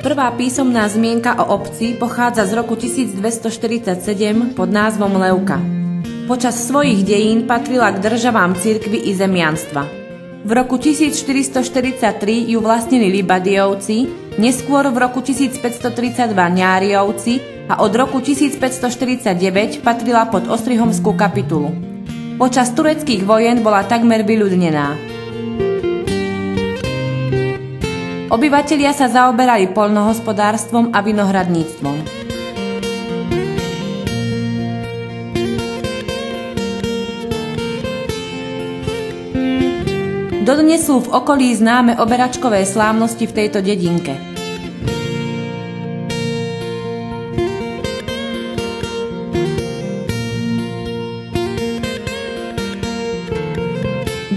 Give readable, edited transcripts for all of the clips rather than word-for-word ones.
Prvá písomná zmienka o obci pochádza z roku 1247 pod názvom Levka. Počas svojich dejín patrila k državám cirkvi i zemianstva. V roku 1443 ju vlastnili Libadiovci, neskôr v roku 1532 Ňáriovci a od roku 1549 patrila pod Ostrihomskú kapitulu. Počas tureckých vojen bola takmer vyľudnená. Obyvatelia sa zaoberali poľnohospodárstvom a vinohradníctvom. Dodnes sú v okolí známe oberačkové slávnosti v tejto dedinke.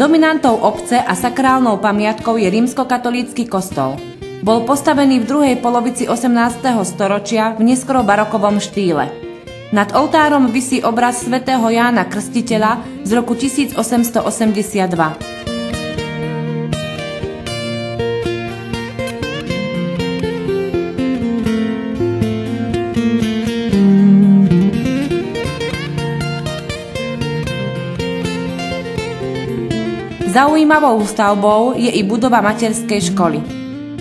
Dominantou obce a sakrálnou pamiatkou je rímskokatolícky kostol. Bol postavený v druhej polovici 18. storočia v neskoro barokovom štýle. Nad oltárom visí obraz svätého Jána Krstiteľa z roku 1882. Zaujímavou stavbou je i budova materskej školy.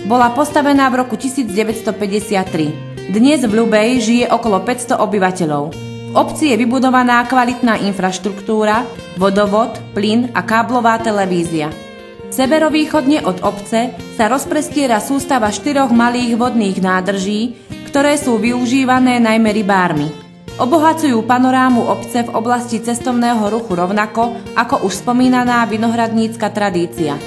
Bola postavená v roku 1953. Dnes v Ľubej žije okolo 500 obyvateľov. V obci je vybudovaná kvalitná infraštruktúra, vodovod, plyn a káblová televízia. Severovýchodne od obce sa rozprestiera sústava 4 malých vodných nádrží, ktoré sú využívané najmä rybármi. Obohacujú panorámu obce v oblasti cestovného ruchu rovnako ako už spomínaná vinohradnícka tradícia.